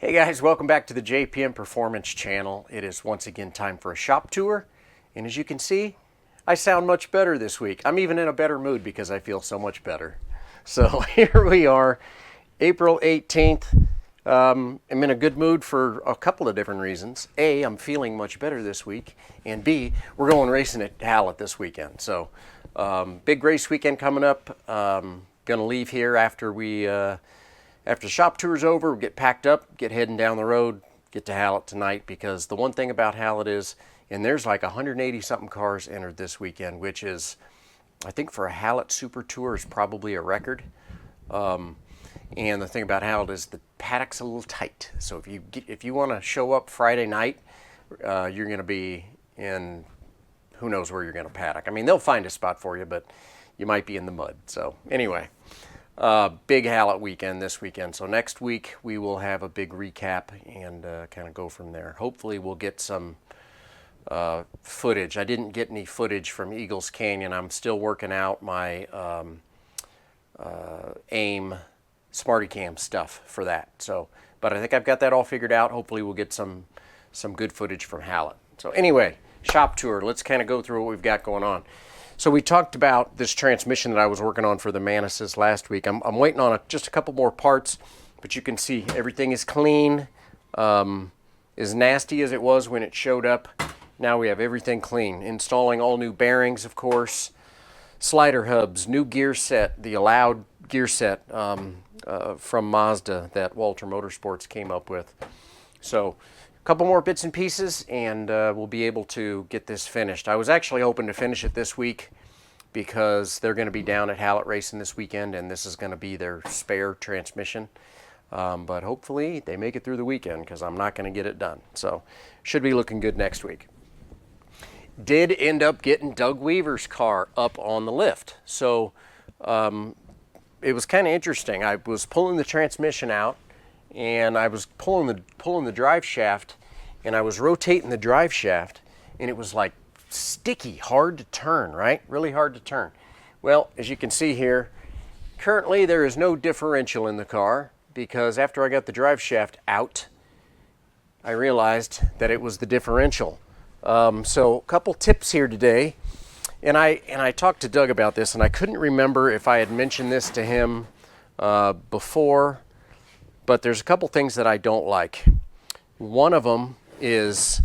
Hey guys, welcome back to the JPM Performance channel. It is once again time for a shop tour, and as you can see, I sound much better this week. I'm even in a better mood because I feel so much better. So here we are, April 18th. I'm in a good mood for a couple of different reasons. A, I'm feeling much better this week, and B, we're going racing at Hallet this weekend. So big race weekend coming up. Gonna leave here after the shop tour's over, we get packed up, get heading down the road, get to Hallet tonight, because the one thing about Hallet is, and there's like 180 something cars entered this weekend, which is, I think for a Hallet Super Tour is probably a record. And the thing about Hallet is the paddock's a little tight. So if you want to show up Friday night, you're going to be in, who knows where you're going to paddock. I mean, they'll find a spot for you, but you might be in the mud. So anyway. Big Hallet weekend this weekend. So next week we will have a big recap and kind of go from there. Hopefully we'll get some footage. I didn't get any footage from Eagles Canyon. I'm still working out my AIM SmartyCam stuff for that. So, but I think I've got that all figured out. Hopefully we'll get some good footage from Hallet. So anyway, shop tour. Let's kind of go through what we've got going on. So we talked about this transmission that I was working on for the Manuses last week. I'm waiting on just a couple more parts, but you can see everything is clean. As nasty as it was when it showed up, now we have everything clean. Installing all new bearings, of course, slider hubs, new gear set, the allowed gear set from Mazda that Walter Motorsports came up with. So a couple more bits and pieces, and we'll be able to get this finished. I was actually hoping to finish it this week because they're going to be down at Hallet racing this weekend, and this is going to be their spare transmission. But hopefully they make it through the weekend, because I'm not going to get it done. So should be looking good next week. Did end up getting Doug Weaver's car up on the lift. So it was kind of interesting. I was pulling the transmission out, and I was pulling the drive shaft, and I was rotating the drive shaft, and it was like sticky, hard to turn, right? Really hard to turn. Well, as you can see here, currently there is no differential in the car, because after I got the drive shaft out, I realized that it was the differential. So a couple tips here today, and I talked to Doug about this, and I couldn't remember if I had mentioned this to him before. But there's a couple things that I don't like. One of them is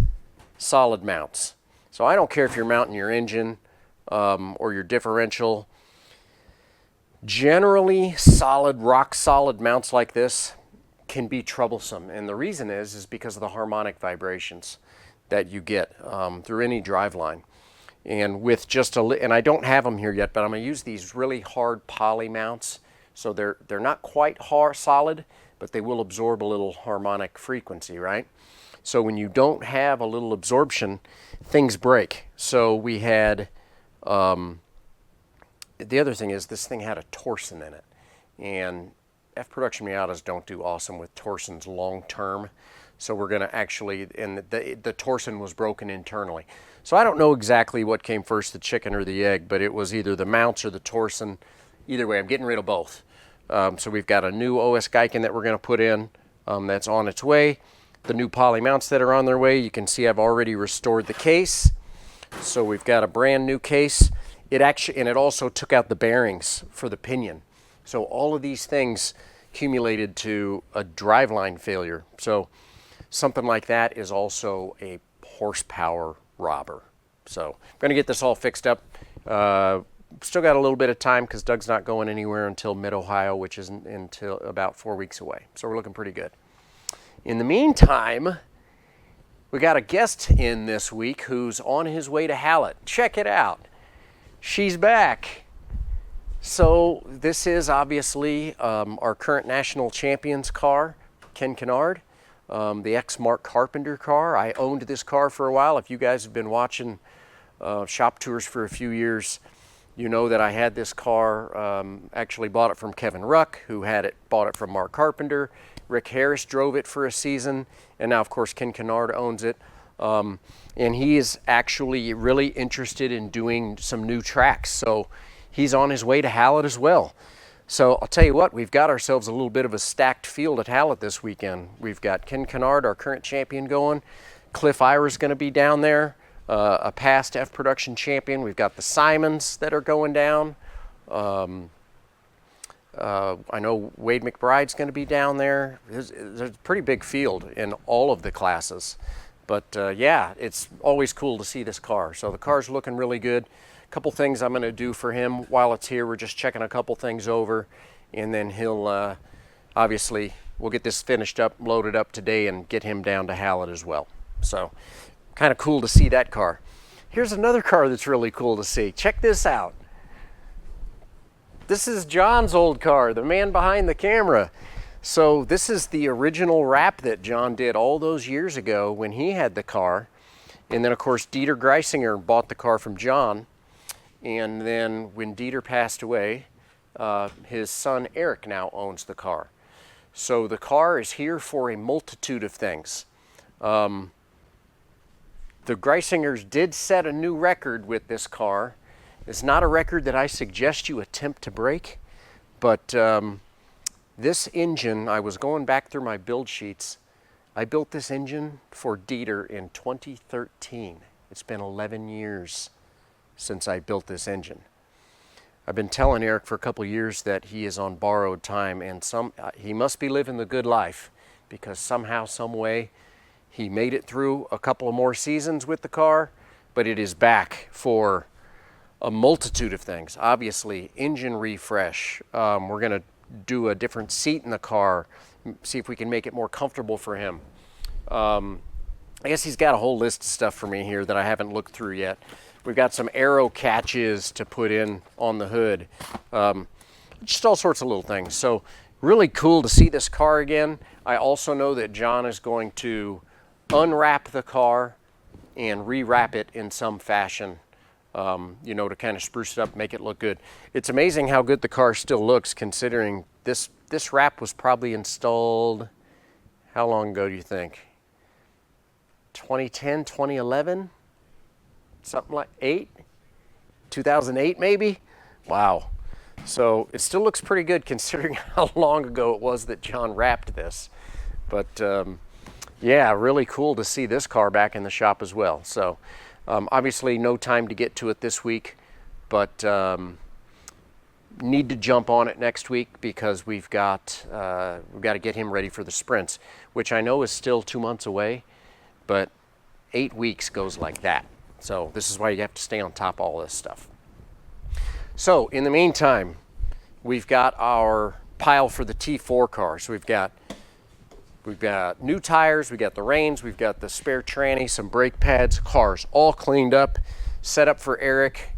solid mounts. So I don't care if you're mounting your engine or your differential. Generally, rock solid mounts like this can be troublesome. And the reason is because of the harmonic vibrations that you get through any driveline. And with and I don't have them here yet, but I'm going to use these really hard poly mounts. So they're not quite solid, but they will absorb a little harmonic frequency, right? So when you don't have a little absorption, things break. So we had, the other thing is this thing had a torsion in it. And F-Production Miatas don't do awesome with torsons long term. So we're going to actually, and the torsion was broken internally. So I don't know exactly what came first, the chicken or the egg, but it was either the mounts or the torsion. Either way, I'm getting rid of both. So we've got a new OS Geiken that we're going to put in that's on its way. The new poly mounts that are on their way. You can see I've already restored the case. So we've got a brand new case. It also took out the bearings for the pinion. So all of these things accumulated to a driveline failure. So something like that is also a horsepower robber. So I'm going to get this all fixed up. Still got a little bit of time because Doug's not going anywhere until mid-Ohio, which is until about 4 weeks away. So we're looking pretty good. In the meantime, we got a guest in this week who's on his way to Hallet. Check it out. She's back. So this is obviously our current national champion's car, Ken Kennard, the ex-Mark Carpenter car. I owned this car for a while. If you guys have been watching shop tours for a few years, you know that I had this car, actually bought it from Kevin Ruck, who bought it from Mark Carpenter. Rick Harris drove it for a season, and now, of course, Ken Kennard owns it. And he is actually really interested in doing some new tracks. So he's on his way to Hallet as well. So I'll tell you what, we've got ourselves a little bit of a stacked field at Hallet this weekend. We've got Ken Kennard, our current champion, going. Cliff Ira's going to be down there, a past F production champion. We've got the Simons that are going down. I know Wade McBride's going to be down there. There's a pretty big field in all of the classes. But yeah, it's always cool to see this car. So the car's looking really good. A couple things I'm going to do for him while it's here. We're just checking a couple things over, and then he'll obviously we'll get this finished up, loaded up today, and get him down to Hallet as well. So kind of cool to see that car. Here's another car that's really cool to see. Check this out. This is John's old car, the man behind the camera. So this is the original wrap that John did all those years ago when he had the car. And then of course Dieter Greisinger bought the car from John. And then when Dieter passed away, his son Eric now owns the car. So the car is here for a multitude of things. The Greisingers did set a new record with this car. It's not a record that I suggest you attempt to break, but this engine, I was going back through my build sheets. I built this engine for Dieter in 2013. It's been 11 years since I built this engine. I've been telling Eric for a couple years that he is on borrowed time, and he must be living the good life, because somehow, some way, he made it through a couple of more seasons with the car, but it is back for a multitude of things. Obviously, engine refresh. We're going to do a different seat in the car, see if we can make it more comfortable for him. I guess he's got a whole list of stuff for me here that I haven't looked through yet. We've got some aero catches to put in on the hood. Just all sorts of little things. So really cool to see this car again. I also know that John is going to unwrap the car and rewrap it in some fashion. You know, to kind of spruce it up, make it look good. It's amazing how good the car still looks, considering this wrap was probably installed, how long ago do you think? 2010, 2011? Something like 2008 maybe? Wow. So it still looks pretty good considering how long ago it was that John wrapped this. But yeah, really cool to see this car back in the shop as well. So obviously no time to get to it this week, but need to jump on it next week because we've got to get him ready for the sprints, which I know is still 2 months away, but 8 weeks goes like that. So this is why you have to stay on top of all this stuff. So in the meantime, we've got our pile for the T4 car. So we've got new tires, we've got the reins, we've got the spare tranny, some brake pads, cars all cleaned up, set up for Eric.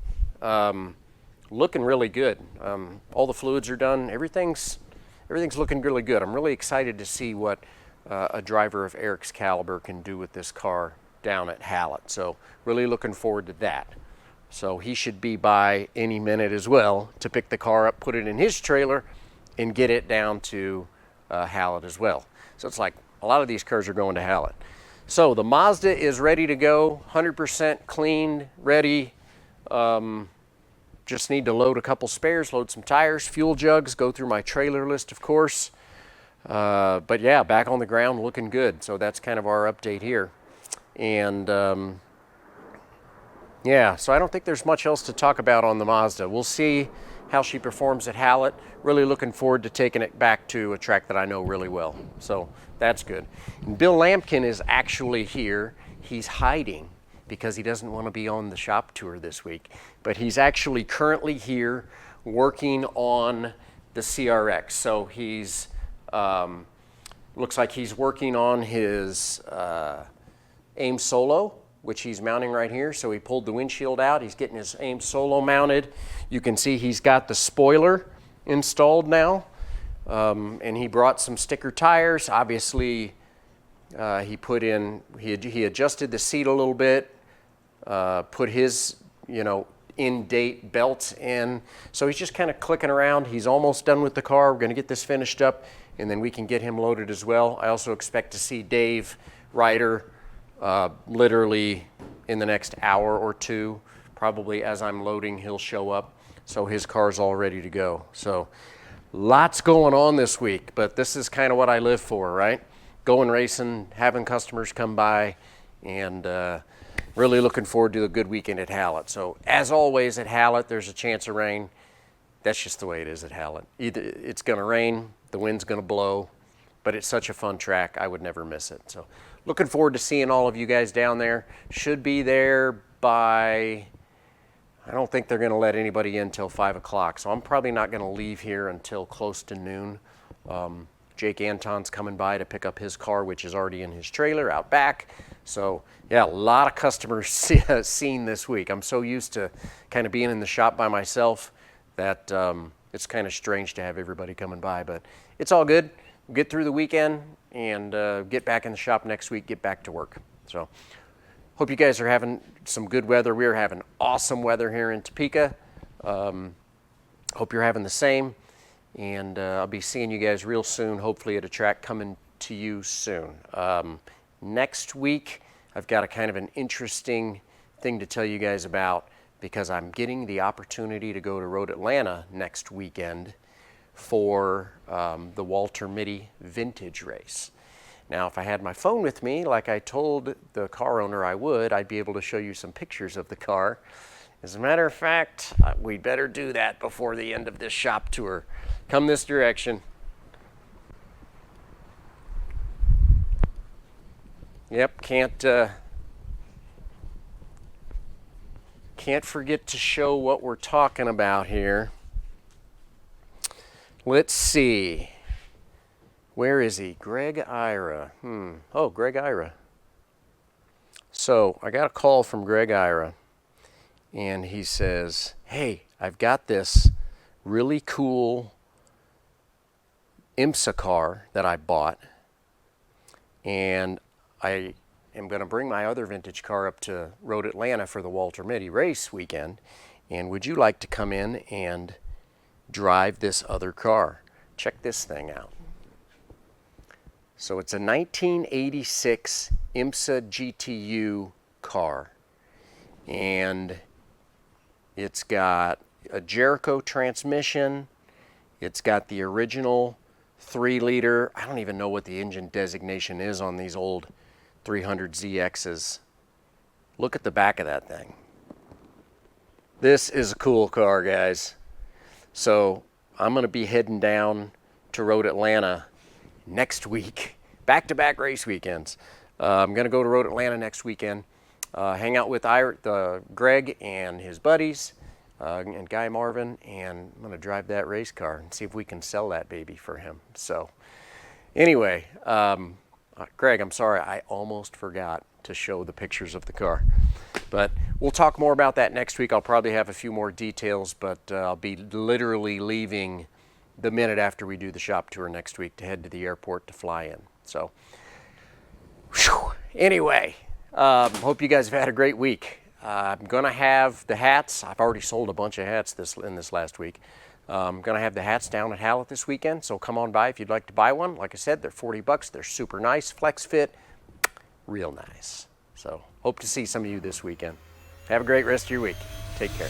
Looking really good. All the fluids are done. Everything's looking really good. I'm really excited to see what a driver of Eric's caliber can do with this car down at Hallet. So really looking forward to that. So he should be by any minute as well to pick the car up, put it in his trailer, and get it down to Hallet as well. So it's like a lot of these cars are going to Hallet. So the Mazda is ready to go, 100% cleaned, ready. Just need to load a couple spares, load some tires, fuel jugs, go through my trailer list, of course. But yeah, back on the ground, looking good. So that's kind of our update here. And yeah, so I don't think there's much else to talk about on the Mazda. We'll see how she performs at Hallet. Really looking forward to taking it back to a track that I know really well. So that's good. And Bill Lampkin is actually here. He's hiding because he doesn't want to be on the shop tour this week. But he's actually currently here working on the CRX. So he's, looks like he's working on his AIM Solo, which he's mounting right here. So he pulled the windshield out. He's getting his AIM Solo mounted. You can see he's got the spoiler installed now. And he brought some sticker tires. Obviously, he adjusted the seat a little bit, put his, in-date belt in. So he's just kind of clicking around. He's almost done with the car. We're going to get this finished up, and then we can get him loaded as well. I also expect to see Dave Ryder literally in the next hour or two. Probably as I'm loading, he'll show up. So his car's all ready to go. So Lots going on this week, but this is kind of what I live for, right? Going racing, having customers come by, and really looking forward to a good weekend at Hallet. So as always at Hallet, there's a chance of rain. That's just the way it is at Hallet. Either it's going to rain, the wind's going to blow, but it's such a fun track, I would never miss it. So looking forward to seeing all of you guys down there. Should be there by, I don't think they're going to let anybody in till 5 o'clock, so I'm probably not going to leave here until close to noon. Jake Anton's coming by to pick up his car, which is already in his trailer out back. So yeah, a lot of customers seen this week. I'm so used to kind of being in the shop by myself that it's kind of strange to have everybody coming by, but it's all good. We'll get through the weekend and get back in the shop next week, get back to work. So hope you guys are having some good weather. We're having awesome weather here in Topeka. Hope you're having the same. And I'll be seeing you guys real soon, hopefully at a track coming to you soon. Next week, I've got a kind of an interesting thing to tell you guys about because I'm getting the opportunity to go to Road Atlanta next weekend for the Walter Mitty vintage race. Now, if I had my phone with me, like I told the car owner I would, I'd be able to show you some pictures of the car. As a matter of fact, we'd better do that before the end of this shop tour. Come this direction. Yep, can't forget to show what we're talking about here. Let's see. Where is he? Greg Ira. Oh, Greg Ira. So I got a call from Greg Ira, and he says, hey, I've got this really cool IMSA car that I bought, and I am going to bring my other vintage car up to Road Atlanta for the Walter Mitty race weekend, and would you like to come in and drive this other car? Check this thing out. So it's a 1986 IMSA GTU car, and it's got a Jericho transmission. It's got the original 3-liter. I don't even know what the engine designation is on these old 300ZXs. Look at the back of that thing. This is a cool car, guys. So I'm going to be heading down to Road Atlanta next week. Back-to-back race weekends. I'm going to go to Road Atlanta next weekend. Hang out with Greg and his buddies. And Guy Marvin, and I'm going to drive that race car and see if we can sell that baby for him. So anyway, Greg, I'm sorry, I almost forgot to show the pictures of the car. But we'll talk more about that next week. I'll probably have a few more details, but I'll be literally leaving the minute after we do the shop tour next week to head to the airport to fly in. So whew. Anyway, hope you guys have had a great week. I'm going to have the hats. I've already sold a bunch of hats in this last week. I'm going to have the hats down at Hallet this weekend, so come on by if you'd like to buy one. Like I said, they're 40 bucks. They're super nice, flex fit, real nice. So hope to see some of you this weekend. Have a great rest of your week. Take care.